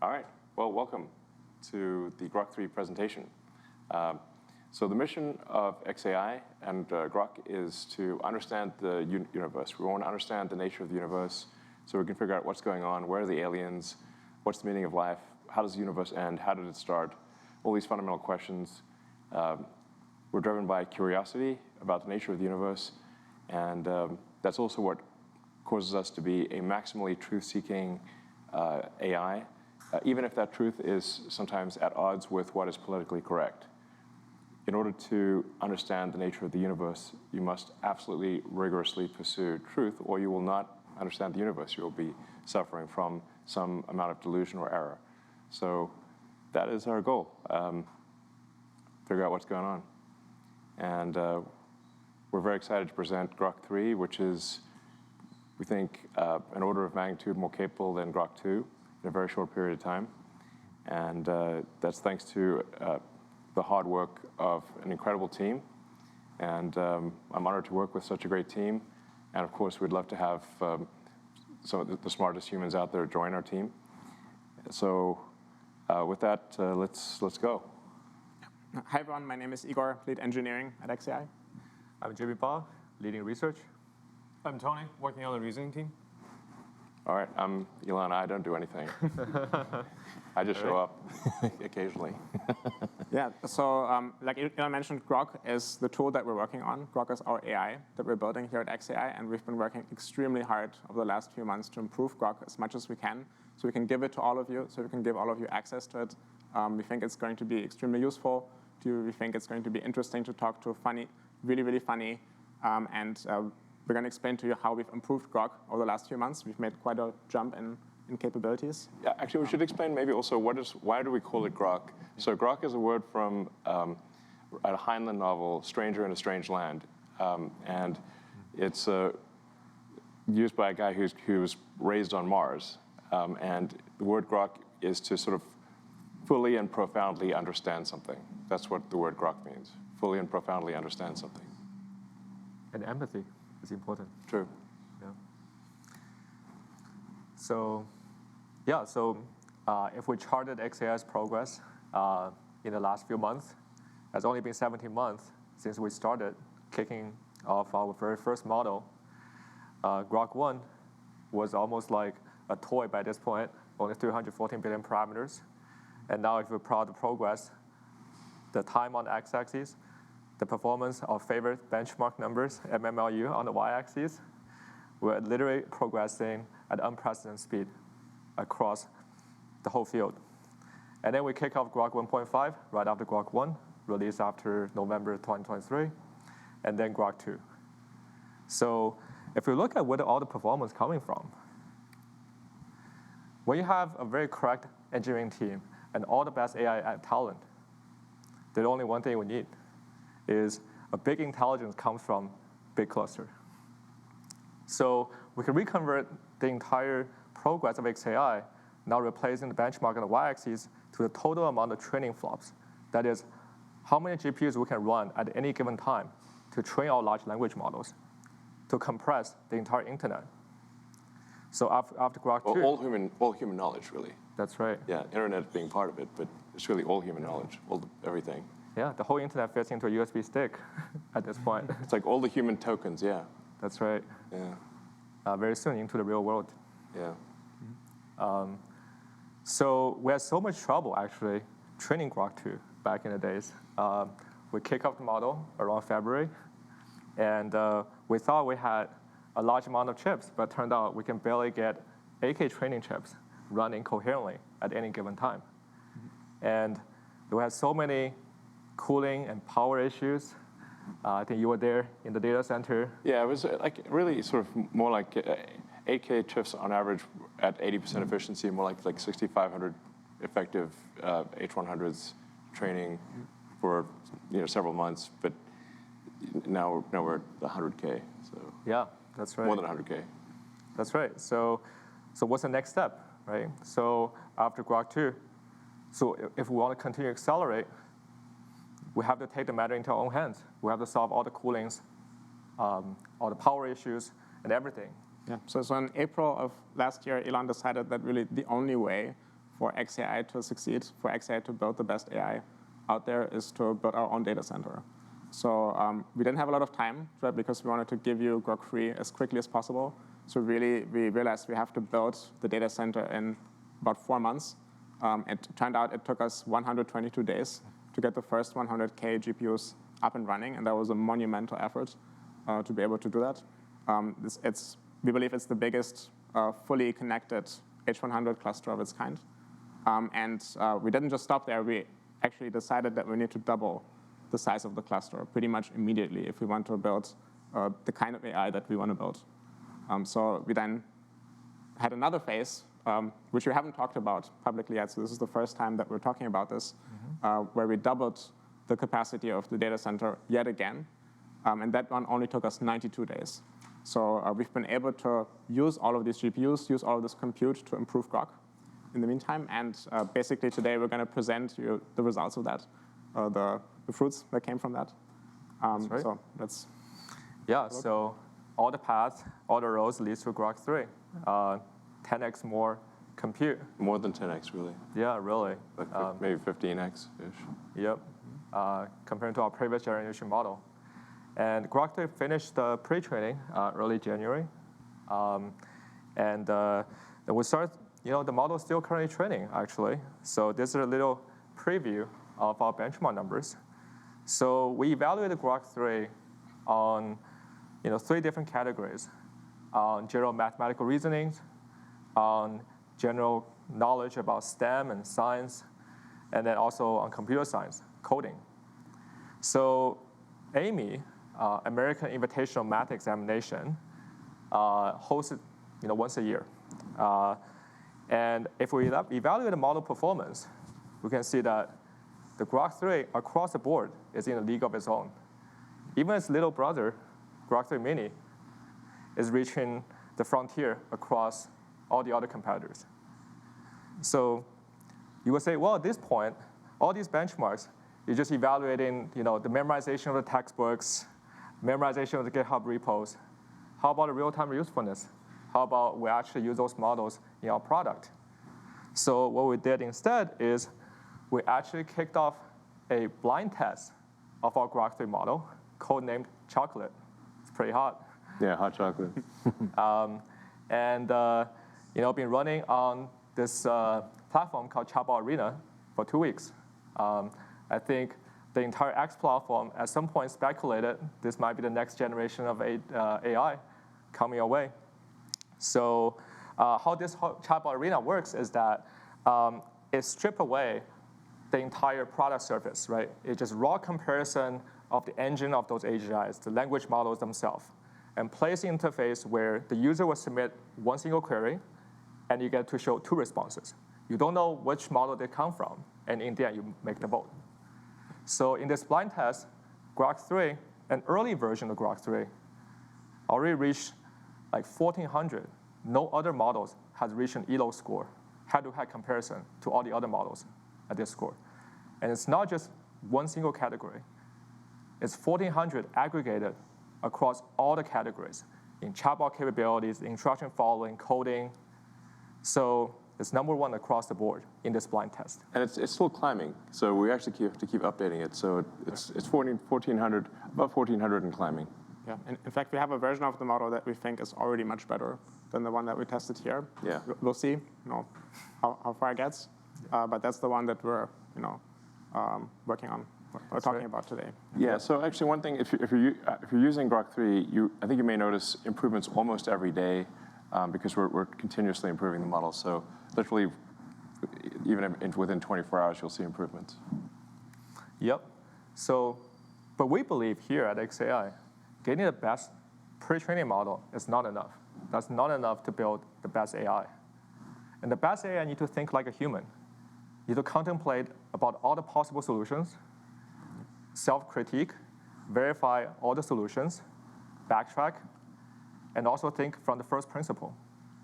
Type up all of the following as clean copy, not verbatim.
All right. Well, welcome to the Grok 3 presentation. So the mission of XAI and Grok is to understand the universe. We want to understand the nature of the universe so we can figure out what's going on, where are the aliens, what's the meaning of life, how does the universe end, how did it start, all these fundamental questions. We're driven by curiosity about the nature of the universe, and that's also what causes us to be a maximally truth-seeking AI, even if that truth is sometimes at odds with what is politically correct. In order to understand the nature of the universe, you must absolutely rigorously pursue truth, or you will not understand the universe. You will be suffering from some amount of delusion or error. So that is our goal, figure out what's going on. And we're very excited to present Grok 3, which is, we think, an order of magnitude more capable than Grok 2 in a very short period of time. And that's thanks to the hard work of an incredible team. And I'm honored to work with such a great team. And of course, we'd love to have some of the smartest humans out there join our team. So with that, let's go. Hi everyone, my name is Igor, lead engineering at XAI. I'm JB Ba, leading research. I'm Tony, working on the reasoning team. All right, I'm Elon. I don't do anything. I just show up occasionally. Yeah, so like Elon mentioned, Grok is the tool that we're working on. Grok is our AI that we're building here at XAI, and we've been working extremely hard over the last few months to improve Grok as much as we can, so we can give it to all of you, so we can give all of you access to it. We think it's going to be extremely useful. We think it's going to be interesting to talk to, funny, really, really funny, and we're going to explain to you how we've improved Grok over the last few months. We've made quite a jump in capabilities. Yeah, actually, we should explain maybe also why do we call it Grok? So Grok is a word from a Heinlein novel, Stranger in a Strange Land. And it's used by a guy who was raised on Mars. And the word Grok is to sort of fully and profoundly understand something. That's what the word Grok means, fully and profoundly understand something. And empathy is important. True. Yeah. So if we charted XAI's progress in the last few months, it's only been 17 months since we started kicking off our very first model. Grok 1 was almost like a toy by this point, only 314 billion parameters. And now if we plot the progress, the time on the x-axis, the performance of favorite benchmark numbers, MMLU, on the y-axis, we're literally progressing at unprecedented speed across the whole field. And then we kick off Grok 1.5 right after Grok 1, released after November 2023, and then Grok 2. So if we look at where all the performance is coming from, when you have a very correct engineering team and all the best AI talent, there's only one thing we need, is a big intelligence comes from big cluster. So we can reconvert the entire progress of XAI, now replacing the benchmark on the y-axis to the total amount of training flops. That is, how many GPUs we can run at any given time to train our large language models, to compress the entire internet. So after Grok 2... All human knowledge, really. That's right. Yeah, internet being part of it, but it's really all human knowledge, everything. Yeah, the whole internet fits into a USB stick at this point. It's like all the human tokens, yeah. That's right. Yeah. Very soon into the real world. Yeah. So we had so much trouble, actually, training Grok 2 back in the days. We kicked off the model around February, and we thought we had a large amount of chips, but turned out we can barely get 8K training chips running coherently at any given time. And we had so many cooling and power issues. I think you were there in the data center. Yeah, it was like really sort of more like 8K chips on average at 80% efficiency, more like 6,500 effective H100s training for several months. But now we're at 100K. So yeah, that's right. More than 100K. That's right. So what's the next step, right? So after Grok 2, so if we want to continue to accelerate, we have to take the matter into our own hands. We have to solve all the coolings, all the power issues, and everything. Yeah. So in April of last year, Elon decided that really the only way for xAI to succeed, for xAI to build the best AI out there, is to build our own data center. So we didn't have a lot of time, right, because we wanted to give you Grok 3 as quickly as possible. So really, we realized we have to build the data center in about 4 months. It turned out it took us 122 days to get the first 100K GPUs up and running, and that was a monumental effort to be able to do that. We believe it's the biggest fully connected H100 cluster of its kind. We didn't just stop there. We actually decided that we need to double the size of the cluster pretty much immediately if we want to build the kind of AI that we want to build. So we then had another phase, which we haven't talked about publicly yet. So this is the first time that we're talking about this, where we doubled the capacity of the data center yet again. And that one only took us 92 days. So we've been able to use all of these GPUs, use all of this compute to improve Grok in the meantime. And basically today we're going to present you the results of that, the fruits that came from that. That's right. So that's so all the paths, all the roads leads to Grok 3. 10x more compute. More than 10x, really. Yeah, really. Like maybe 15x-ish. Yep, compared to our previous generation model. And Grok 3 finished the pre-training early January. And we started, the model is still currently training, actually. So this is a little preview of our benchmark numbers. So we evaluated Grok 3 on 3 different categories: on general mathematical reasonings, on general knowledge about STEM and science, and then also on computer science, coding. So AIME, American Invitational Math Examination, hosted once a year. And if we evaluate the model performance, we can see that the Grok 3 across the board is in a league of its own. Even its little brother, Grok 3 Mini, is reaching the frontier across all the other competitors. So you would say, well, at this point, all these benchmarks, you're just evaluating the memorization of the textbooks, memorization of the GitHub repos. How about the real-time usefulness? How about we actually use those models in our product? So what we did instead is we actually kicked off a blind test of our Grok 3 model, codenamed Chocolate. It's pretty hot. Yeah, hot chocolate. Been running on this platform called Chatbot Arena for 2 weeks. I think the entire X platform at some point speculated this might be the next generation of AI coming our way. So how this Chatbot Arena works is that it strips away the entire product surface, right? It's just raw comparison of the engine of those AGIs, the language models themselves, and place the interface where the user will submit one single query, and you get to show 2 responses. You don't know which model they come from, and in the end, you make the vote. So in this blind test, Grok 3, an early version of Grok 3, already reached like 1,400. No other models has reached an ELO score, head-to-head comparison to all the other models at this score. And it's not just one single category. It's 1,400 aggregated across all the categories in chatbot capabilities, instruction following, coding. So it's #1 across the board in this blind test. And it's still climbing, so we actually have to keep updating it. So it's 1,400, about 1,400 and climbing. Yeah, in fact, we have a version of the model that we think is already much better than the one that we tested here. Yeah. We'll see, how far it gets, but that's the one that we're, working on, or talking about today. Yeah. So actually, one thing, if you're using Grok 3, I think you may notice improvements almost every day, because we're continuously improving the model. So literally, even within 24 hours, you'll see improvements. Yep. So, but we believe here at xAI, getting the best pre-training model is not enough. That's not enough to build the best AI. And the best AI need to think like a human. You need to contemplate about all the possible solutions, self-critique, verify all the solutions, backtrack, and also think from the first principle.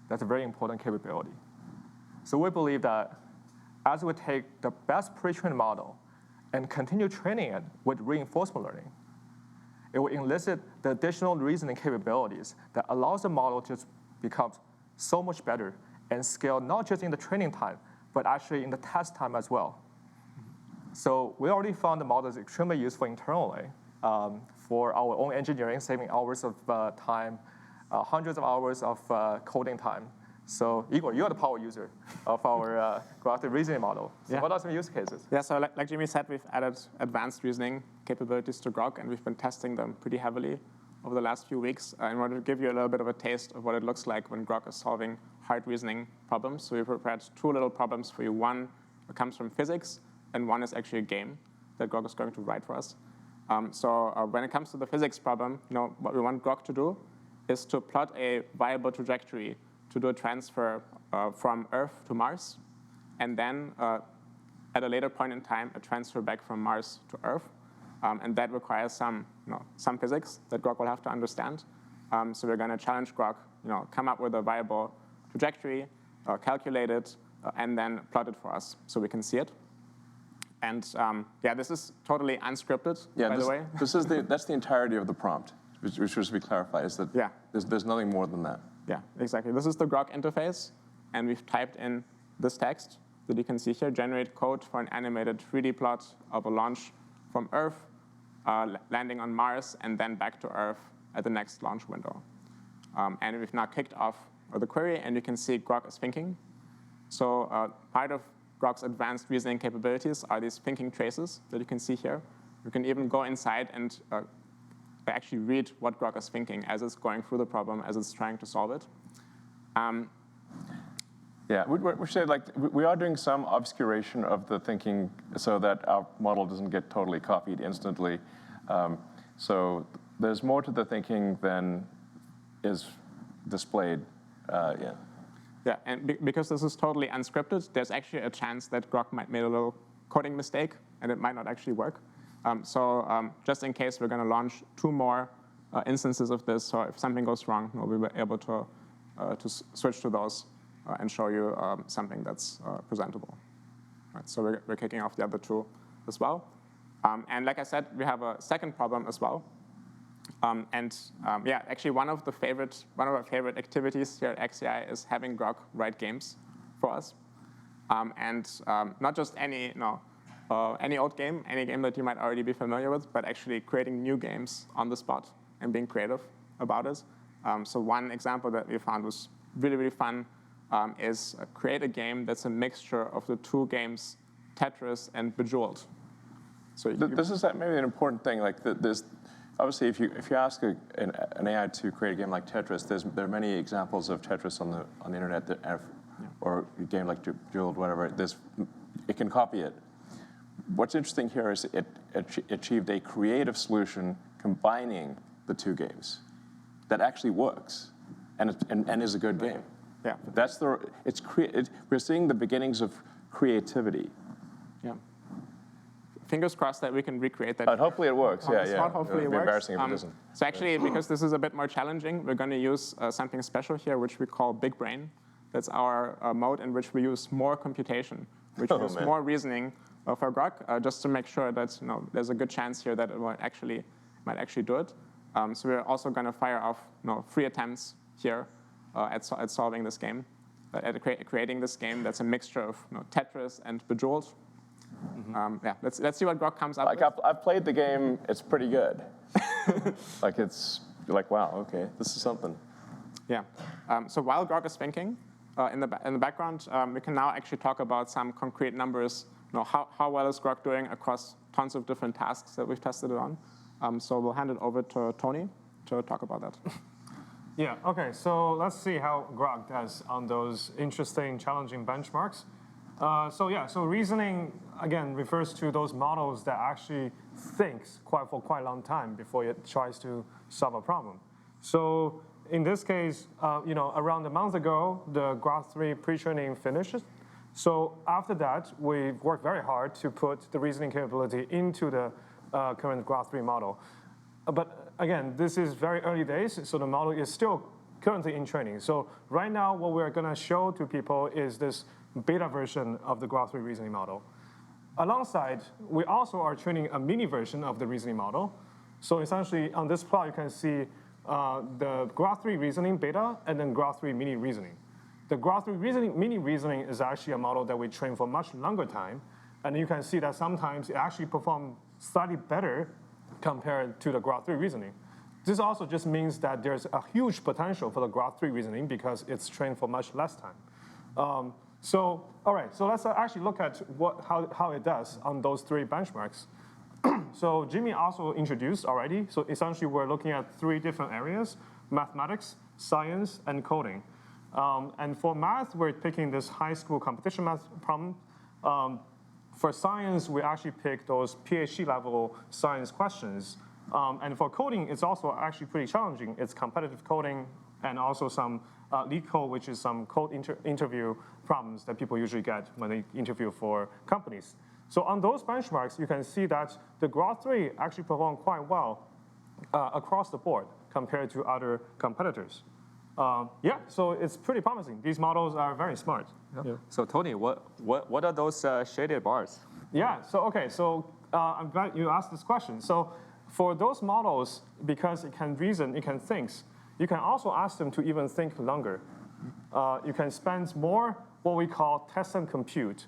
That's a very important capability. So we believe that as we take the best pre-trained model and continue training it with reinforcement learning, it will elicit the additional reasoning capabilities that allows the model to become so much better and scale not just in the training time, but actually in the test time as well. So we already found the model is extremely useful internally for our own engineering, saving hours of time, hundreds of hours of coding time. So Igor, you're the power user of our Grok 3 reasoning model. So what are some use cases? Yeah, so like Jimmy said, we've added advanced reasoning capabilities to Grok, and we've been testing them pretty heavily over the last few weeks in order to give you a little bit of a taste of what it looks like when Grok is solving hard reasoning problems. So we prepared 2 little problems for you. One comes from physics, and one is actually a game that Grok is going to write for us. When it comes to the physics problem, what we want Grok to do is to plot a viable trajectory to do a transfer from Earth to Mars, and then at a later point in time, a transfer back from Mars to Earth. And that requires some physics that Grok will have to understand. So we're going to challenge Grok, come up with a viable trajectory, calculate it, and then plot it for us so we can see it. And yeah, this is totally unscripted, by the way. That's the entirety of the prompt, which should be clarified, is that there's nothing more than that. Yeah, exactly. This is the Grok interface, and we've typed in this text that you can see here, generate code for an animated 3D plot of a launch from Earth, landing on Mars, and then back to Earth at the next launch window. And we've now kicked off the query, and you can see Grok is thinking. So part of Grok's advanced reasoning capabilities are these thinking traces that you can see here. You can even go inside and actually read what Grok is thinking as it's going through the problem, as it's trying to solve it. Yeah, we should say, we are doing some obscuration of the thinking so that our model doesn't get totally copied instantly. So there's more to the thinking than is displayed. Yeah, and because this is totally unscripted, there's actually a chance that Grok might make a little coding mistake, and it might not actually work. Just in case, we're going to launch 2 more instances of this, so if something goes wrong, we'll be able to switch to those and show you something that's presentable. Right, so we're kicking off the other 2 as well. And like I said, we have a second problem as well. Yeah, actually, one of our favorite activities here at XAI is having Grok write games for us, not just any old game, any game that you might already be familiar with, but actually creating new games on the spot and being creative about it. So one example that we found was really, really fun is create a game that's a mixture of the 2 games, Tetris and Bejeweled. So this is maybe an important thing. Obviously, if you ask an AI to create a game like Tetris, there are many examples of Tetris on the internet or a game like Bejeweled, whatever. It can copy it. What's interesting here is it achieved a creative solution combining the 2 games that actually works and is a good game. Yeah, we're seeing the beginnings of creativity. Yeah. Fingers crossed that we can recreate that. But hopefully it works. Hopefully it works. It would be embarrassing if it doesn't. So actually, because this is a bit more challenging, we're going to use something special here, which we call Big Brain. That's our mode in which we use more computation, which use more reasoning for Grok, just to make sure that there's a good chance here that it might actually do it. So we're also going to fire off 3 attempts here at solving this game, at creating this game that's a mixture of Tetris and Bejeweled. Yeah, let's see what Grok comes up with. I've played the game. It's pretty good. You're like, wow, okay, this is something. Yeah. So while Grok is thinking, in the background, we can now actually talk about some concrete numbers. How well is Grok doing across tons of different tasks that we've tested it on. So we'll hand it over to Tony to talk about that. Yeah, OK, so let's see how Grok does on those interesting, challenging benchmarks. So reasoning, again, refers to those models that actually thinks for quite a long time before it tries to solve a problem. So in this case, around a month ago, the Grok 3 pre-training finished. So after that, we worked very hard to put the reasoning capability into the current Grok 3 model. But again, this is very early days, so the model is still currently in training. So right now, what we're going to show to people is this beta version of the Grok 3 reasoning model. Alongside, we also are training a mini version of the reasoning model. So essentially, on this plot, you can see the Grok 3 reasoning beta and then Grok 3 mini reasoning. The Grok 3 mini reasoning is actually a model that we train for much longer time. And you can see that sometimes it actually performs slightly better compared to the Grok 3 reasoning. This also just means that there's a huge potential for the Grok 3 reasoning because it's trained for much less time. All right, so let's actually look at how it does on those 3 benchmarks. So Jimmy also introduced already. So essentially, we're looking at 3 different areas: mathematics, science, and coding. And for math, we're picking this high school competition math problem. For science, we actually pick those PhD level science questions. And for coding, it's also actually pretty challenging. It's competitive coding and also some lead code, which is some code interview problems that people usually get when they interview for companies. So on those benchmarks, you can see that the Grok 3 actually performed quite well across the board compared to other competitors. Yeah, so it's pretty promising. These models are very smart. Yeah. Yeah. So Tony, what are those shaded bars? Yeah, so I'm glad you asked this question. So for those models, because it can reason, it can think, you can also ask them to even think longer. You can spend more what we call test and compute,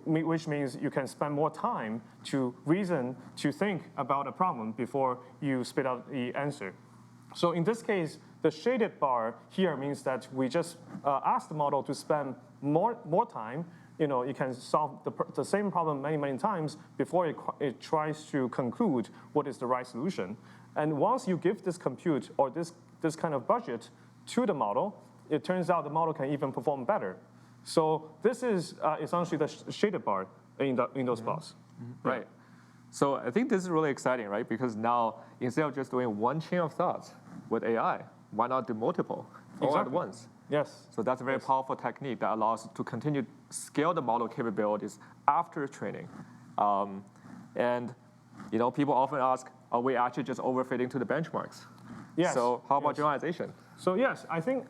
which means you can spend more time to reason, to think about a problem before you spit out the answer. So in this case, the shaded bar here means that we just ask the model to spend more time. It can solve the same problem many times before it tries to conclude what is the right solution. And once you give this compute or this kind of budget to the model, it turns out the model can even perform better. So this is essentially the shaded bar in those plots. Mm-hmm. Right. So I think this is really exciting, right? Because now, instead of just doing one chain of thoughts with AI, why not do multiple all at once? Yes. So that's a very powerful technique that allows us to continue to scale the model capabilities after training. And people often ask, are we actually just overfitting to the benchmarks? Yes. So how about generalization? So yes, I think,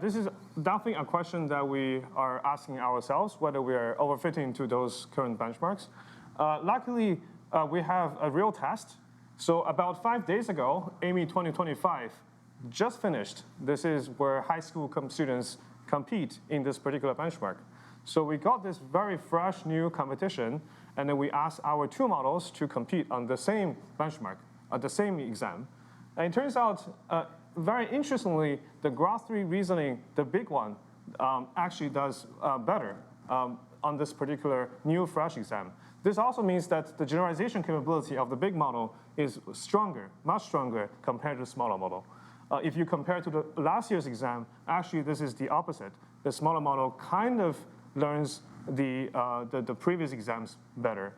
this is definitely a question that we are asking ourselves, whether we are overfitting to those current benchmarks. Luckily, we have a real test. So about 5 days ago, AIME 2025 just finished. This is where high school students compete in this particular benchmark. So we got this very fresh new competition, and then we asked our 2 models to compete on the same benchmark, the same exam. And it turns out, very interestingly, the Grok 3 reasoning, the big one, actually does better on this particular new fresh exam. This also means that the generalization capability of the big model is stronger, much stronger compared to the smaller model. If you compare to the last year's exam, actually this is the opposite. The smaller model kind of learns the previous exams better.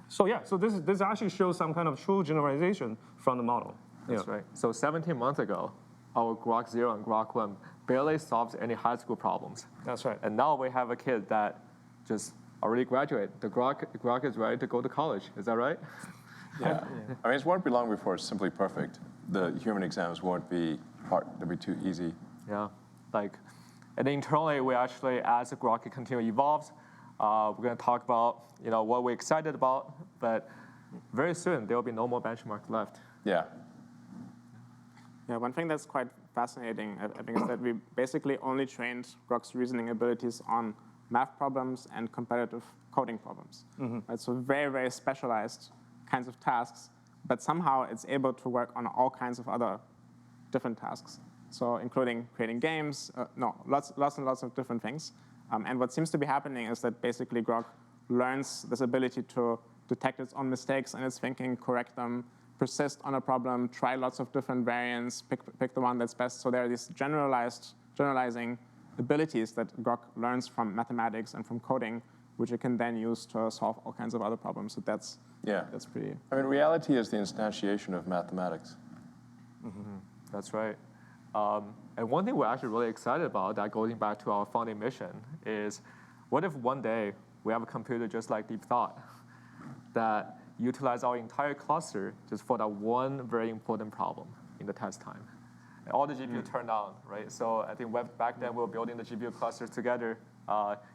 So yeah, so this actually shows some kind of true generalization from the model. That's right. So 17 months ago, our Grok 0 and Grok 1 barely solved any high school problems. That's right. And now we have a kid that just already graduated. The Grok is ready to go to college. Is that right? Yeah. I mean, it won't be long before it's simply perfect. The human exams won't be they'll be too easy. Yeah. And internally, we actually, as the Grok continue evolves, we're going to talk about what we're excited about. But very soon, there will be no more benchmark left. Yeah. Yeah, one thing that's quite fascinating, I think, is that we basically only trained Grok's reasoning abilities on math problems and competitive coding problems. Mm-hmm. Right? So very specialized kinds of tasks, but somehow it's able to work on all kinds of other different tasks. So including creating games, lots and lots of different things. And what seems to be happening is that basically Grok learns this ability to detect its own mistakes in its thinking, correct them, persist on a problem, try lots of different variants, pick the one that's best. So there are these generalizing abilities that Grok learns from mathematics and from coding, which it can then use to solve all kinds of other problems. So that's pretty. I mean, reality is the instantiation of mathematics. Mm-hmm. That's right. And one thing we're actually really excited about, that going back to our founding mission, is what if one day we have a computer just like Deep Thought that utilize our entire cluster just for that one very important problem in the test time. And all the GPU turned on, right? So I think back then we were building the GPU clusters together.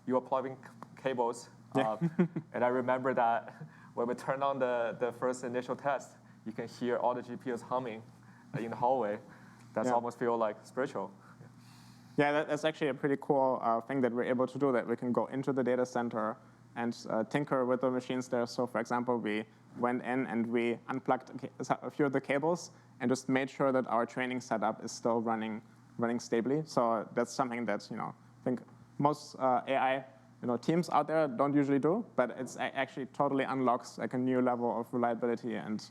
You were plugging cables. And I remember that when we turned on the first initial test, you can hear all the GPUs humming in the hallway. That's almost feel like spiritual. Yeah, that's actually a pretty cool thing that we're able to do, that we can go into the data center and tinker with the machines there. So for example, we went in and we unplugged a few of the cables and just made sure that our training setup is still running stably. So that's something that I think most AI teams out there don't usually do, but it's actually totally unlocks like a new level of reliability and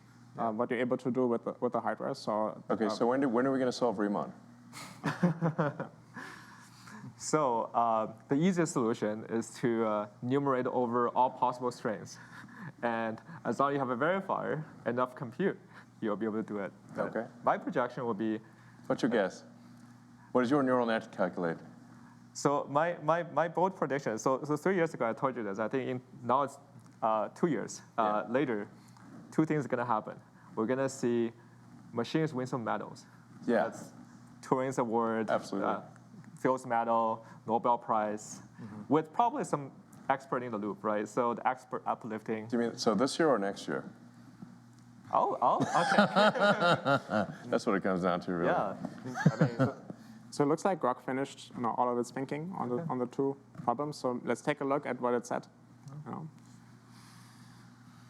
what you're able to do with the hardware. So Okay, so when are we going to solve Riemann? So the easiest solution is to numerate over all possible strings. And as long as you have a verifier, enough compute, you'll be able to do it. Okay. My projection will be, What's your guess? What does your neural net calculate? so my bold prediction, so 3 years ago I told you this, I think now it's 2 years later, two things are gonna happen. We're gonna see machines win some medals. Yeah. That's Turing's Award, Absolutely. Fields Medal, Nobel Prize, with probably some expert in the loop, right? So the expert uplifting. Do you mean so this year or next year? Okay. That's what it comes down to, really. Yeah. I mean, So it looks like Grok finished all of its thinking on the two problems. So let's take a look at what it said. All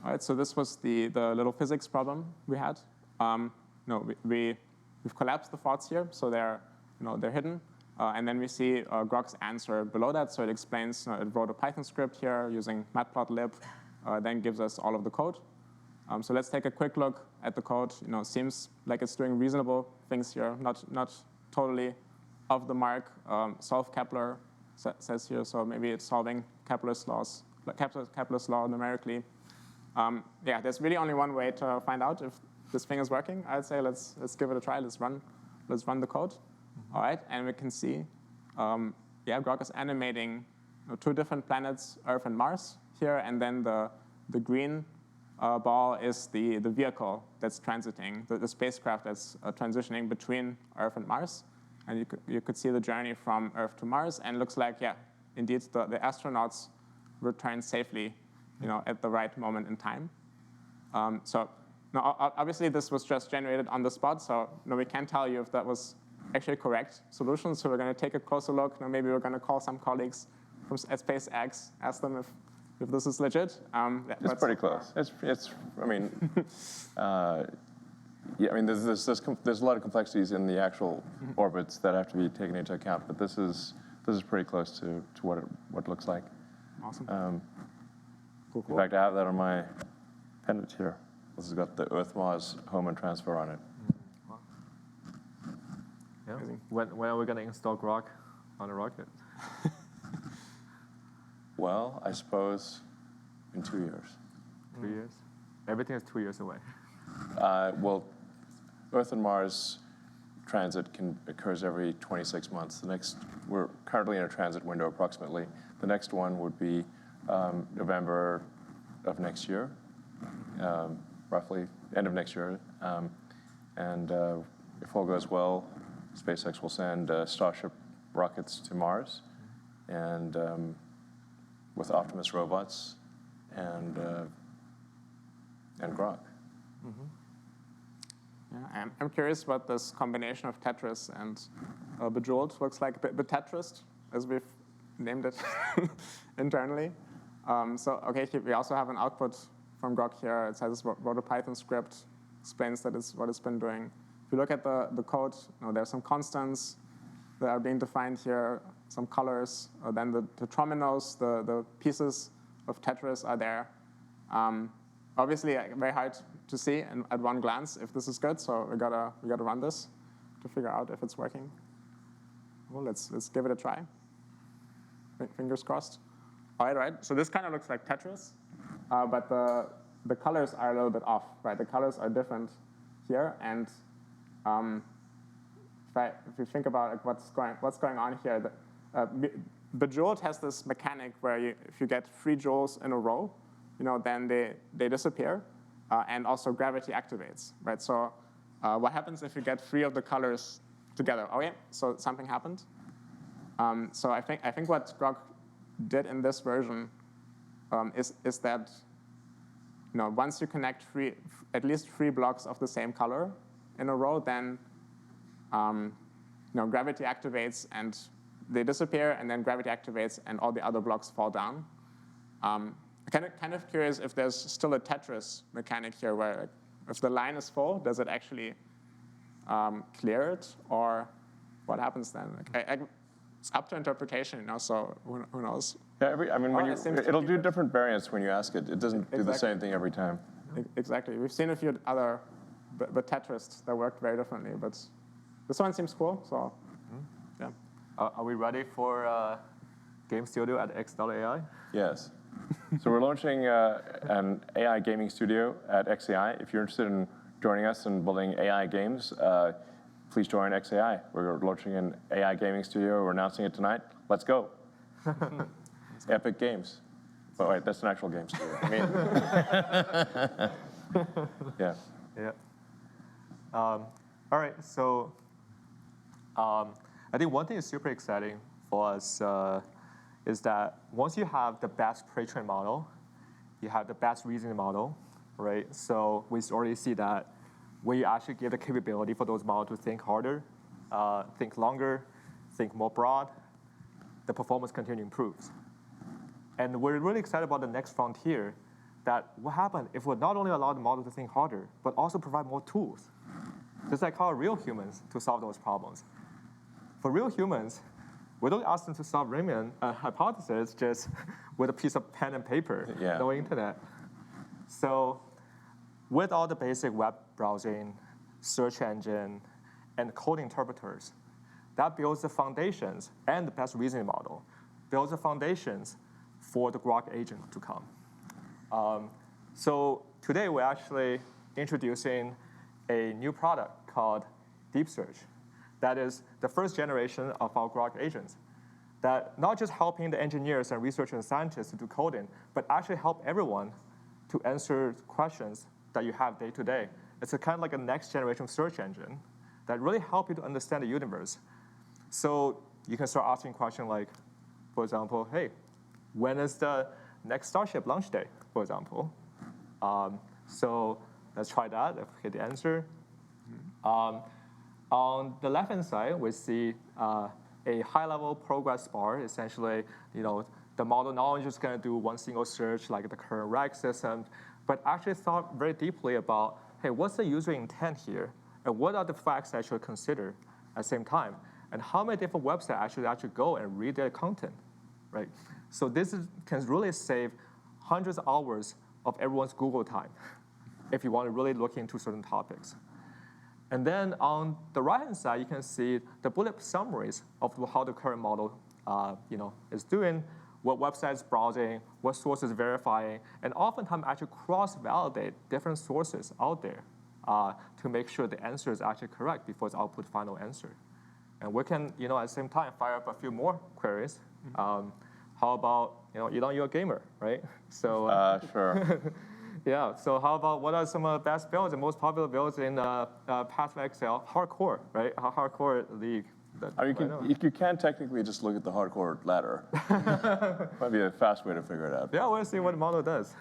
right, so this was the little physics problem we had. We've collapsed the thoughts here, so they're hidden. And then we see Grok's answer below that. So it explains, it wrote a Python script here using matplotlib, then gives us all of the code. So let's take a quick look at the code. Seems like it's doing reasonable things here, not totally off the mark. Solve Kepler says here, so maybe it's solving Kepler's law numerically. Yeah, there's really only one way to find out if this thing is working. I'd say let's give it a try. Let's run the code. All right, and we can see, Grok is animating two different planets, Earth and Mars here, and then the green ball is the vehicle that's transiting, the spacecraft that's transitioning between Earth and Mars. And you could see the journey from Earth to Mars, and it looks like, yeah, indeed, the astronauts returned safely, at the right moment in time. So obviously, this was just generated on the spot, so we can't tell you if that was actually correct solution. So we're going to take a closer look. Maybe we're going to call some colleagues at SpaceX, ask them if this is legit. It's pretty close. It's. I mean, yeah. I mean, there's a lot of complexities in the actual orbits that have to be taken into account. But this is pretty close to what it looks like. Awesome. Cool. In fact, I have that on my pendant here. This has got the Earth-Mars home and transfer on it. yeah. When are we going to install Grok on a rocket? Well, I suppose in 2 years. 2 years? Everything is 2 years away. Well, Earth and Mars transit occurs every 26 months. We're currently in a transit window approximately. The next one would be November of next year, roughly end of next year. And if all goes well, SpaceX will send Starship rockets to Mars, and with Optimus robots and Grok. Yeah, I'm curious what this combination of Tetris and Bejeweled looks like. Betetrised, as we've named it internally. So we also have an output from Grok here. It says wrote a Python script, explains that it's what it's been doing. If you look at the code, there's some constants that are being defined here, some colors. Then the trominos, the pieces of Tetris are there. Obviously, very hard to see at one glance if this is good. So we gotta run this to figure out if it's working. Well, let's give it a try. Fingers crossed. All right. So this kind of looks like Tetris, but the colors are a little bit off, right? The colors are different here, and if you think about what's going on here, Bejeweled has this mechanic where if you get 3 jewels in a row, then they disappear, and also gravity activates, right? So what happens if you get 3 of the colors together? Okay, so something happened. So I think what Grok did in this version is that once you connect at least 3 blocks of the same color in a row, then gravity activates and they disappear, and then gravity activates and all the other blocks fall down. I'm kind of curious if there's still a Tetris mechanic here where if the line is full, does it actually clear it, or what happens then? It's up to interpretation, so who knows? Yeah, it'll do different variants when you ask it. It doesn't do the same thing every time. Exactly. We've seen a few other Tetris that worked very differently, but this one seems cool, so yeah. Are we ready for Game Studio at X.AI? Yes. So we're launching an AI gaming studio at XAI. If you're interested in joining us in building AI games, please join XAI. We're launching an AI gaming studio. We're announcing it tonight. Let's go. Epic Games. Oh, wait, that's an actual game studio. Yeah. Yeah. All right, so I think one thing is super exciting for us is that once you have the best pre-trained model, you have the best reasoning model, right? So we already see that when you actually give the capability for those models to think harder, think longer, think more broad, the performance continually improves. And we're really excited about the next frontier, that what happens if we not only allow the model to think harder, but also provide more tools, just like how real humans to solve those problems. For real humans, we don't ask them to solve Riemann hypothesis just with a piece of pen and paper, no internet. So with all the basic web browsing, search engine, and code interpreters, that builds the foundations, and the best reasoning model builds the foundations for the Grok agent to come. So today we're actually introducing a new product called DeepSearch. That is the first generation of our Grok agents that not just helping the engineers and researchers and scientists to do coding, but actually help everyone to answer questions that you have day to day. It's a kind of like a next generation search engine that really help you to understand the universe. So you can start asking questions like, for example, hey, when is the next Starship launch day, for example? So let's try that, if we get the answer. On the left-hand side, we see a high-level progress bar. Essentially, the model not only just going to do one single search like the current RAG system, but actually thought very deeply about, hey, what's the user intent here? And what are the facts I should consider at the same time? And how many different websites I should actually go and read their content, right? So this can really save hundreds of hours of everyone's Google time if you want to really look into certain topics. And then on the right-hand side, you can see the bullet summaries of how the current model is doing, what websites browsing, what sources verifying, and oftentimes actually cross-validate different sources out there to make sure the answer is actually correct before it's output final answer. And we can, at the same time, fire up a few more queries. How about, Elon, you're a gamer, right? So sure. Yeah, so how about what are some of the best builds and most popular builds in Python Excel? Hardcore, right? Hardcore league. You can technically just look at the hardcore ladder. Might be a fast way to figure it out. Yeah, we'll see what the model does.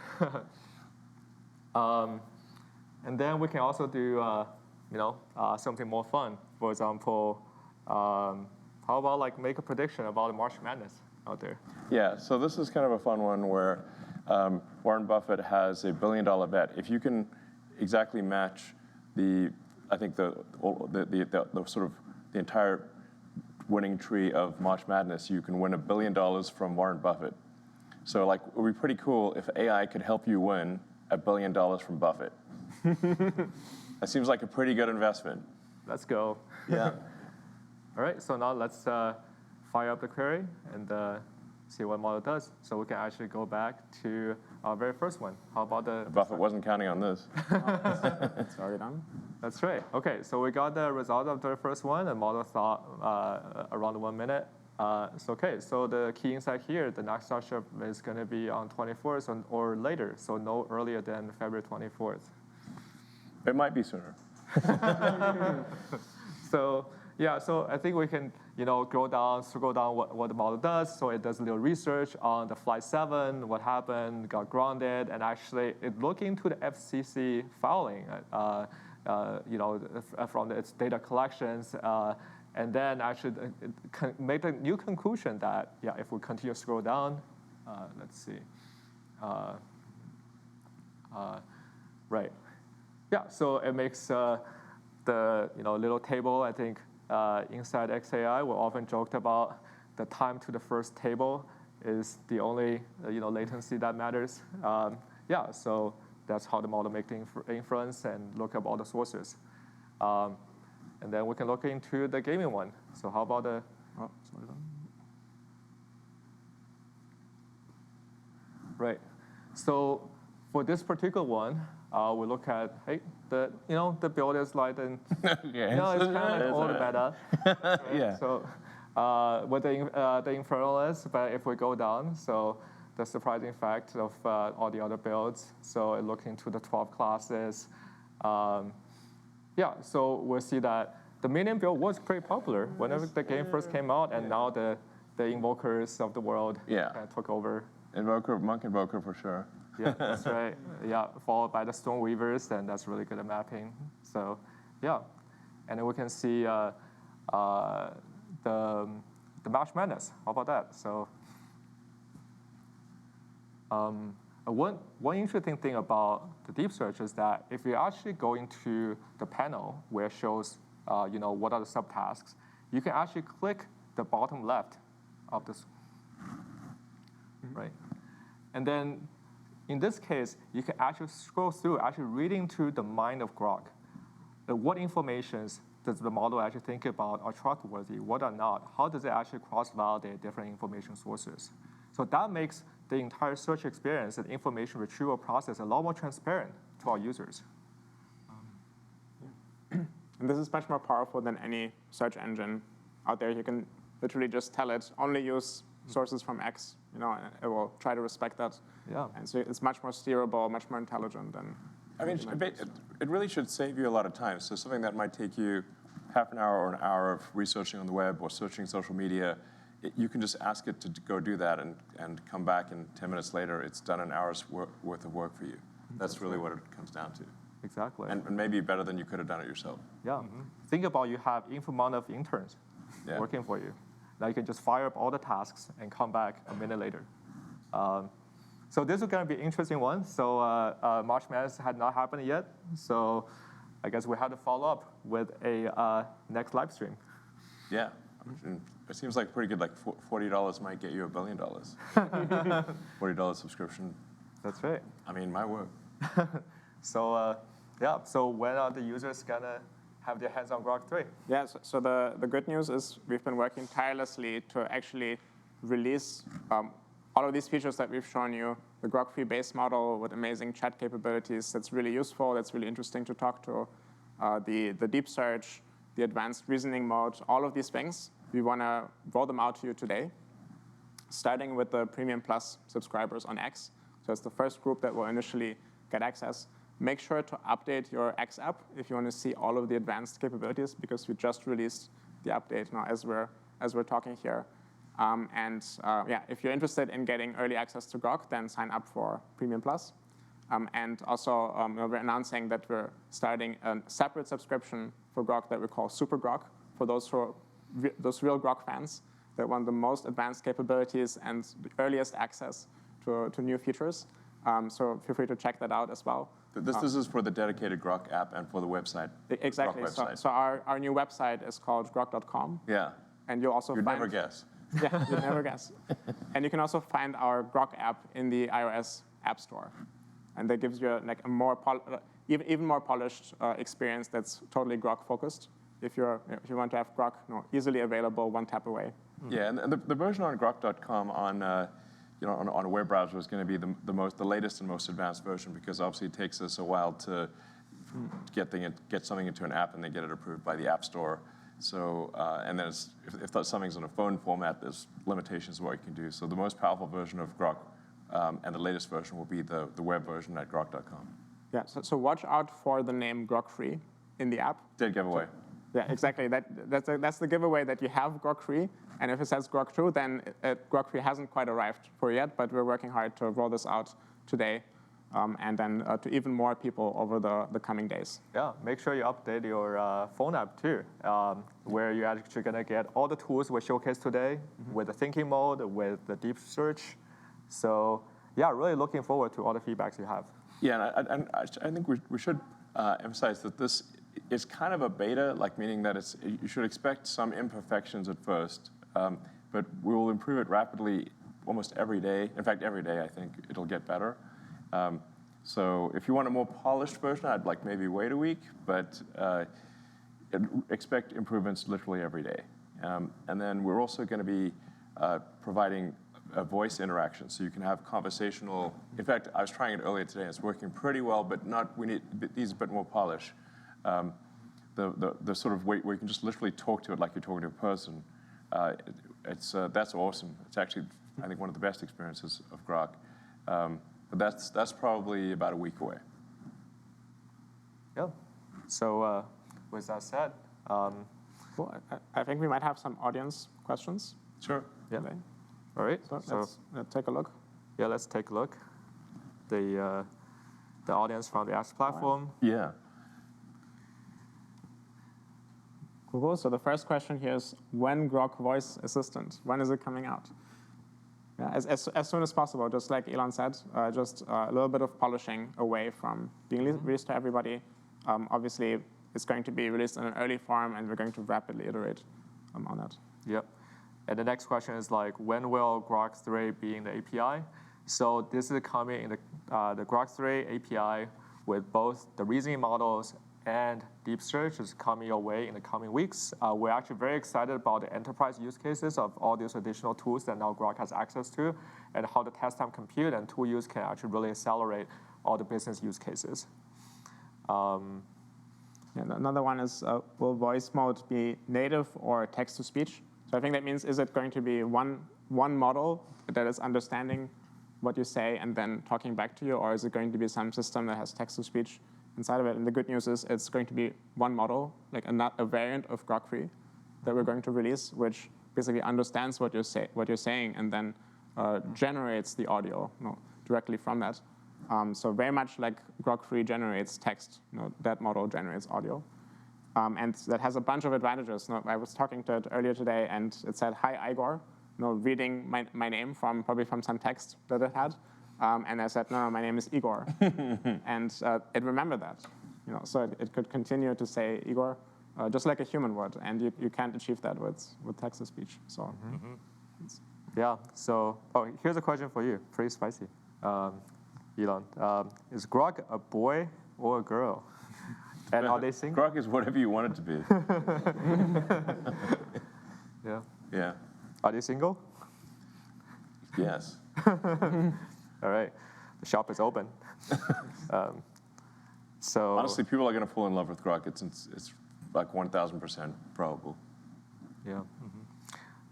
And then we can also do, something more fun. For example, how about make a prediction about March Madness out there? Yeah, so this is kind of a fun one where Warren Buffett has a $1 billion bet. If you can exactly match the entire winning tree of March Madness, you can win $1 billion from Warren Buffett. So it would be pretty cool if AI could help you win $1 billion from Buffett. That seems like a pretty good investment. Let's go. Yeah. All right, so now let's fire up the query and see what model does. So we can actually go back to our very first one. How about Buffett wasn't counting on this. It's already done. That's right. OK, so we got the result of the first one. The model thought around 1 minute. So the key insight here, the next Starship is going to be on 24th or later, so no earlier than February 24th. It might be sooner. So I think we can scroll down what the model does. So it does a little research on the Flight 7, what happened, got grounded, and actually it looked into the FCC filing, from its data collections, And then actually make a new conclusion that, yeah, if we continue to scroll down, let's see. Right. Yeah, so it makes the little table, I think, inside XAI, we often joked about the time to the first table is the only latency that matters. Yeah, so that's how the model makes the inference and look up all the sources. And then we can look into the gaming one. So how about the, oh, sorry. Right. So for this particular one, we look at, hey, the build is like, it's kind of all the better. Right? Yeah. So what the infernal is, but if we go down, so the surprising fact of all the other builds, so I look into the 12 classes. Yeah, so we'll see that the minion build was pretty popular whenever the game first came out, and now the invokers of the world kind of took over. Monk Invoker for sure. Yeah, that's right. Yeah, followed by the Stone Weavers, and that's really good at mapping. So, yeah, and then we can see the March Madness. How about that? So, one interesting thing about the deep search is that if you actually go into the panel where it shows, what are the subtasks, you can actually click the bottom left of this, right? And then in this case, you can actually scroll through, actually reading to the mind of Grok. What informations does the model actually think about are trustworthy, what are not? How does it actually cross-validate different information sources? So that makes the entire search experience and information retrieval process a lot more transparent to our users. And this is much more powerful than any search engine out there. You can literally just tell it, only use sources from X, and it will try to respect that. Yeah. And so it's much more steerable, much more intelligent than. I mean, it really should save you a lot of time. So something that might take you half an hour or an hour of researching on the web or searching social media, you can just ask it to go do that and come back, and 10 minutes later, it's done an hour's worth of work for you. That's really what it comes down to. Exactly. And maybe better than you could have done it yourself. Yeah. Think about you have infinite amount of interns working for you. Now you can just fire up all the tasks and come back a minute later. So this is going to be an interesting one. So March Madness had not happened yet. So I guess we have to follow up with a next live stream. Yeah. And it seems like pretty good. Like $40 might get you $1 billion. $40 subscription. That's right. I mean, my work. So yeah. So when are the users gonna have their hands on Grok 3? Yeah. So the good news is we've been working tirelessly to actually release all of these features that we've shown you. The Grok 3 base model with amazing chat capabilities. That's really useful. That's really interesting to talk to. The deep search, the advanced reasoning mode, all of these things. We want to roll them out to you today, starting with the Premium Plus subscribers on X. So it's the first group that will initially get access. Make sure to update your X app if you want to see all of the advanced capabilities, because we just released the update now as we're talking here. Yeah, if you're interested in getting early access to Grok, then sign up for Premium Plus. And also, we're announcing that we're starting a separate subscription for Grok that we call Super Grok, for those real Grok fans that want the most advanced capabilities and the earliest access to new features. So feel free to check that out as well. This is for the dedicated Grok app and for the website. Exactly. Grok website. So our new website is called grok.com. Yeah. And you'll also You'd find. never guess. Yeah, you'd never guess. And you can also find our Grok app in the iOS App Store. And that gives you like a more even more polished experience that's totally Grok focused. If you want to have Grok easily available, one tap away. Yeah, and the version on grok.com on a web browser is going to be the latest and most advanced version, because obviously it takes us a while to get something into an app and then get it approved by the App Store. So and then if something's in a phone format, there's limitations of what you can do. So the most powerful version of Grok and the latest version will be the web version at grok.com. Yeah. So watch out for the name Grok 3 in the app. Dead giveaway. Yeah, exactly. That's the giveaway, that you have Grok 3. And if it says Grok 2, then Grok 3 hasn't quite arrived for yet, but we're working hard to roll this out today. and then to even more people over the coming days. Yeah, make sure you update your phone app too, where you're actually going to get all the tools we showcased today with the thinking mode, with the deep search. So yeah, really looking forward to all the feedbacks you have. Yeah, and I think we should emphasize that this is kind of a beta, like meaning that you should expect some imperfections at first, but we will improve it rapidly almost every day. In fact, every day I think it'll get better. So if you want a more polished version, I'd like maybe wait a week, but expect improvements literally every day. And then we're also going to be providing a voice interaction, so you can have conversational. In fact, I was trying it earlier today. It's working pretty well, but needs a bit more polish. The sort of way where you can just literally talk to it like you're talking to a person. That's awesome. It's actually, I think, one of the best experiences of Grok. But that's probably about a week away. Yeah. So with that said, Cool. I think we might have some audience questions. Sure. yeah. Today. All right. So let's take a look. Yeah, let's take a look. The audience from the X platform. Yeah. Cool. So the first question here is, when Grok Voice Assistant? When is it coming out? Yeah, as soon as possible, just like Elon said, just a little bit of polishing away from being released to everybody. Obviously, it's going to be released in an early form, and we're going to rapidly iterate on that. Yep. And the next question is like, when will Grok 3 be in the API? So this is coming in the Grok 3 API with both the reasoning models and deep search is coming your way in the coming weeks. We're actually very excited about the enterprise use cases of all these additional tools that now Grok has access to, and how the test time compute and tool use can actually really accelerate all the business use cases. Another one is, will voice mode be native or text-to-speech? So I think that means, is it going to be one model that is understanding what you say and then talking back to you, or is it going to be some system that has text-to-speech inside of it? And the good news is it's going to be one model, like a variant of Grok 3 that we're going to release, which basically understands what you're saying and then generates the audio directly from that. So very much like Grok 3 generates text, that model generates audio. And that has a bunch of advantages. I was talking to it earlier today, and it said, "Hi, Igor," reading my name probably from some text that it had. And I said, no, my name is Igor. And it remembered that. So it could continue to say Igor, just like a human would. And you can't achieve that with text-to-speech. So, yeah. So, here's a question for you. Pretty spicy, Elon. Is Grok a boy or a girl? And are they single? Grok is whatever you want it to be. Yeah. Yeah. Are they single? Yes. All right. The shop is open. So honestly, people are going to fall in love with Grok. It's like 1,000% probable. Yeah.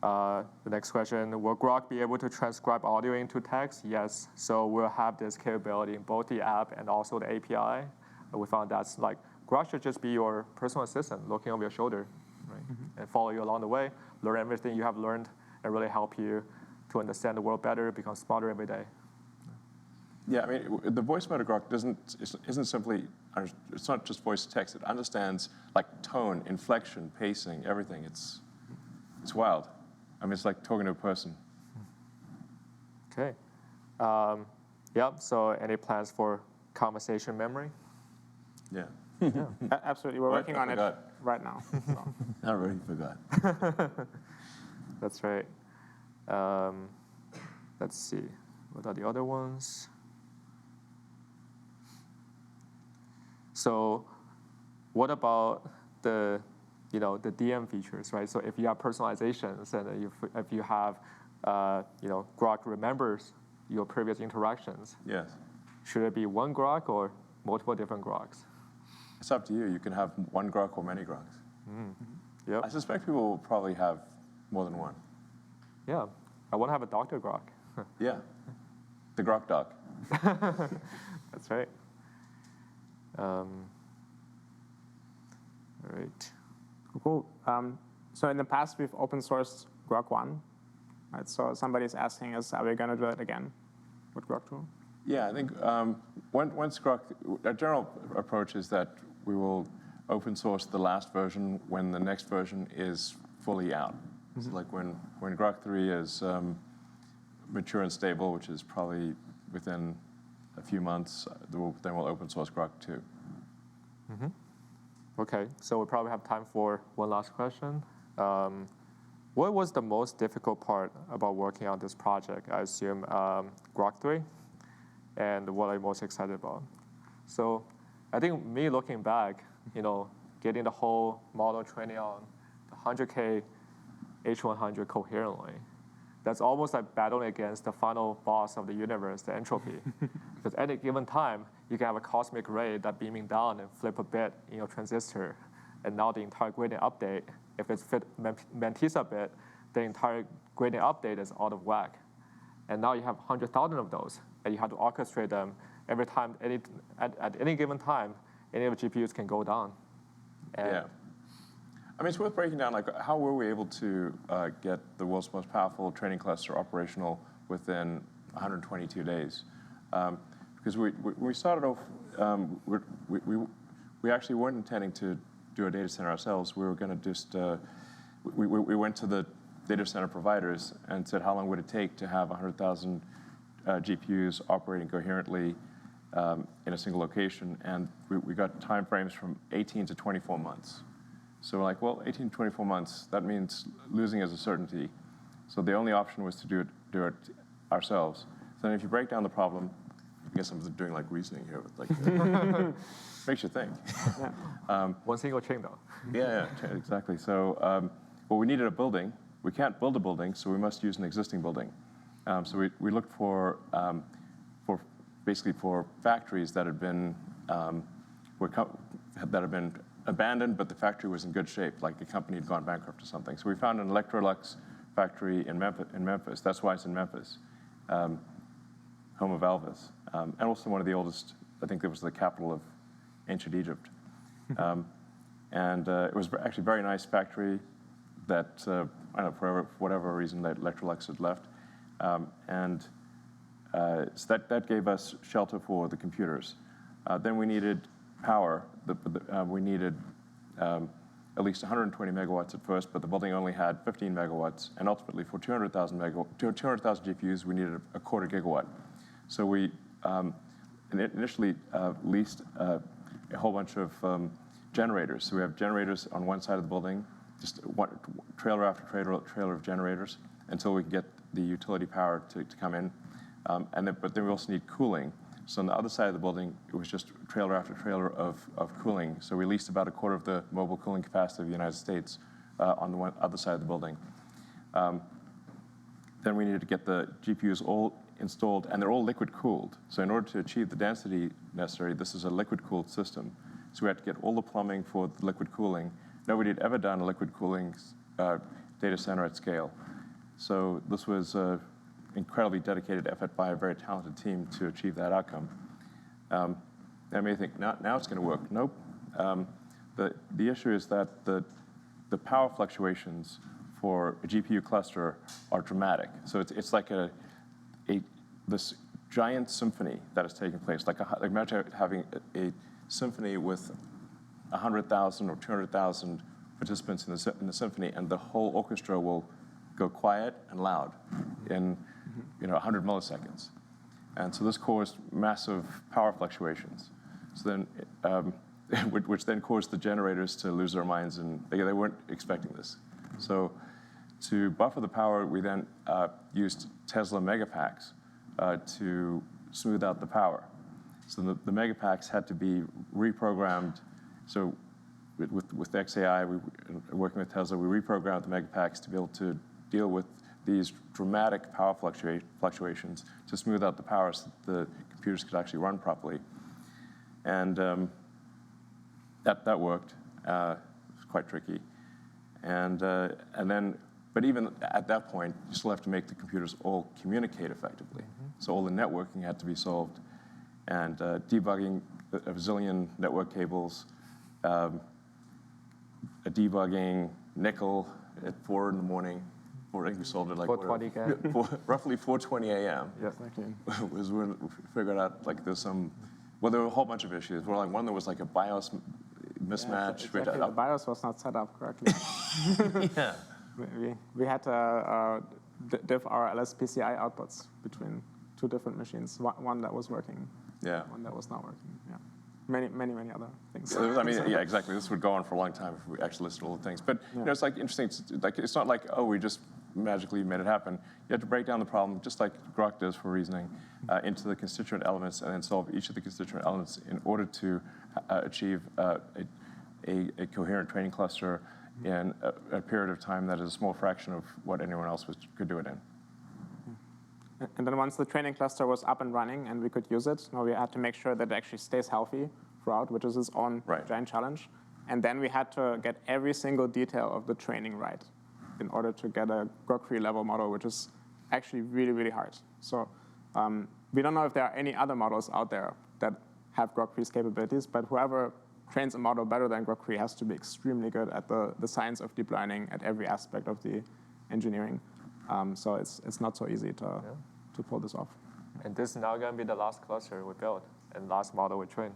The next question, will Grok be able to transcribe audio into text? Yes. So we'll have this capability in both the app and also the API. We found that's like, Grok should just be your personal assistant looking over your shoulder, right? And follow you along the way, learn everything you have learned, and really help you to understand the world better, become smarter every day. Yeah, I mean, the voice mode of Grok isn't simply, it's not just voice to text. It understands like tone, inflection, pacing, everything. It's wild. I mean, it's like talking to a person. Okay. Yeah, so any plans for conversation memory? Yeah. Absolutely, we're working on it right now. So. I already forgot. That's right. Let's see, what are the other ones? So what about the DM features, right? So if you have personalizations and if you have, Grok remembers your previous interactions. Yes. Should it be one Grok or multiple different Groks? It's up to you. You can have one Grok or many Groks. Yep. I suspect people will probably have more than one. Yeah. I want to have a Dr. Grok. Yeah. The Grok doc. That's right. All right. Cool. So in the past, we've open sourced Grok 1. Right? So somebody's asking us, are we going to do it again with Grok 2? Yeah, I think once Grok, our general approach is that we will open source the last version when the next version is fully out. So like when Grok 3 is mature and stable, which is probably within a few months, then we'll open source Grok 2. Okay, so we probably have time for one last question. What was the most difficult part about working on this project? I assume Grok 3, and what are you most excited about? So I think me looking back, getting the whole model training on the 100K H100 coherently, that's almost like battling against the final boss of the universe, the entropy. Because at any given time, you can have a cosmic ray that beaming down and flip a bit in your transistor, and now the entire gradient update, if it's fit Mantissa bit, the entire gradient update is out of whack. And now you have 100,000 of those, and you have to orchestrate them every time, at any given time, any of the GPUs can go down. And yeah. I mean, it's worth breaking down, like, how were we able to get the world's most powerful training cluster operational within 122 days? Because we started off, we actually weren't intending to do a data center ourselves. We were going to just, we went to the data center providers and said, how long would it take to have 100,000 GPUs operating coherently in a single location? And we got time frames from 18 to 24 months. So we're like, well, 18 to 24 months, that means losing is a certainty. So the only option was to do it ourselves. So then if you break down the problem, I guess I'm doing like reasoning here, like, makes you think. one single chain though. Yeah, exactly. So, well, we needed a building. We can't build a building, so we must use an existing building. So we looked for basically for factories that had been abandoned, but the factory was in good shape, like the company had gone bankrupt or something. So we found an Electrolux factory in Memphis. That's why it's in Memphis, home of Elvis, and also one of the oldest. I think it was the capital of ancient Egypt. And it was actually a very nice factory that, I don't know, for whatever reason, that Electrolux had left. So that gave us shelter for the computers. Then we needed power. We needed at least 120 megawatts at first, but the building only had 15 megawatts. And ultimately, for 200,000 GPUs, we needed a quarter gigawatt. So we initially leased a whole bunch of generators. So we have generators on one side of the building, just trailer after trailer of generators, until we can get the utility power to come in. But then we also need cooling. So on the other side of the building, it was just trailer after trailer of cooling. So we leased about a quarter of the mobile cooling capacity of the United States on the other side of the building. Then we needed to get the GPUs all installed, and they're all liquid cooled. So in order to achieve the density necessary, this is a liquid cooled system. So we had to get all the plumbing for the liquid cooling. Nobody had ever done a liquid cooling data center at scale. So this was incredibly dedicated effort by a very talented team to achieve that outcome. I may think, now it's going to work. Nope. The issue is that the power fluctuations for a GPU cluster are dramatic. So it's like this giant symphony that is taking place. Like imagine having a symphony with 100,000 or 200,000 participants in the symphony, and the whole orchestra will go quiet and loud in 100 milliseconds. And so this caused massive power fluctuations. So then, which then caused the generators to lose their minds, and they weren't expecting this. So to buffer the power, we then used Tesla megapacks to smooth out the power. So the megapacks had to be reprogrammed. So with XAI, working with Tesla, we reprogrammed the megapacks to be able to deal with these dramatic power fluctuations to smooth out the power so that the computers could actually run properly. And that worked. It was quite tricky. But even at that point, you still have to make the computers all communicate effectively. So all the networking had to be solved, and debugging a bazillion network cables, debugging nickel at 4 in the morning morning. We sold it like 4:20 again. roughly 4:20 a.m. Yes. Exactly. was when we figured out like there's some. Well, there were a whole bunch of issues. Well, like one, there was like a BIOS mismatch. Exactly. The BIOS was not set up correctly. Yeah. We had to diff our LSPCI outputs between two different machines. One that was working, Yeah. one that was not working. Yeah. Many other things. I mean, yeah, exactly. This would go on for a long time if we actually listed all the things. But you know, it's like interesting. Like it's not like, oh, we just magically made it happen. You have to break down the problem, just like Grok does for reasoning, into the constituent elements, and then solve each of the constituent elements in order to achieve a coherent training cluster in a period of time that is a small fraction of what anyone else could do it in. And then once the training cluster was up and running and we could use it, we had to make sure that it actually stays healthy throughout, which is its own giant challenge. And then we had to get every single detail of the training right in order to get a Grok 3 level model, which is actually really, really hard. So we don't know if there are any other models out there that have Grok 3's capabilities, but whoever trains a model better than Grok 3 has to be extremely good at the science of deep learning at every aspect of the engineering. So it's not so easy to pull this off. And this is now going to be the last cluster we built and last model we train.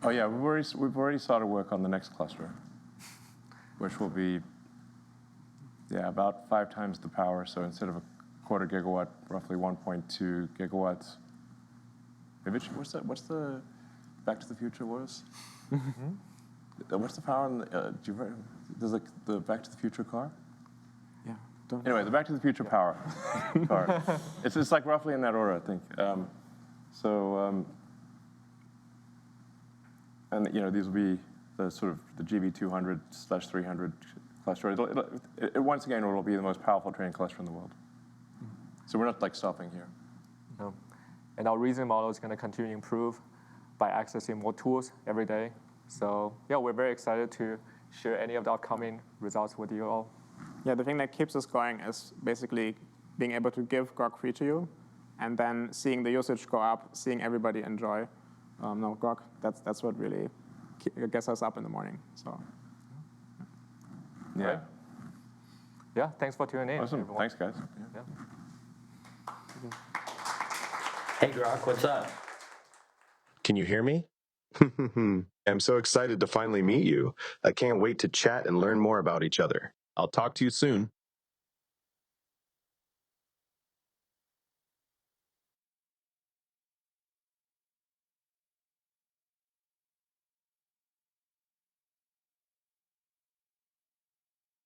Oh yeah, we've already started work on the next cluster, which will be about 5 times the power. So instead of a quarter gigawatt, roughly 1.2 gigawatts. Maybe what's the Back to the Future was? What's the power on does the Back to the Future car? Anyway, the Back to the Future power car. It's like roughly in that order, I think. And you know, these will be the sort of the GB200/300 cluster. Once again, it will be the most powerful training cluster in the world. So we're not like stopping here. No. And our reasoning model is going to continue to improve by accessing more tools every day. So yeah, we're very excited to share any of the upcoming results with you all. Yeah, the thing that keeps us going is basically being able to give Grok 3 to you, and then seeing the usage go up, seeing everybody enjoy. Grok, that's what really gets us up in the morning. So. Yeah. Right. Yeah, thanks for tuning in. Awesome. Everyone. Thanks, guys. Yeah. Hey, Grok, what's up? Can you hear me? I'm so excited to finally meet you. I can't wait to chat and learn more about each other. I'll talk to you soon.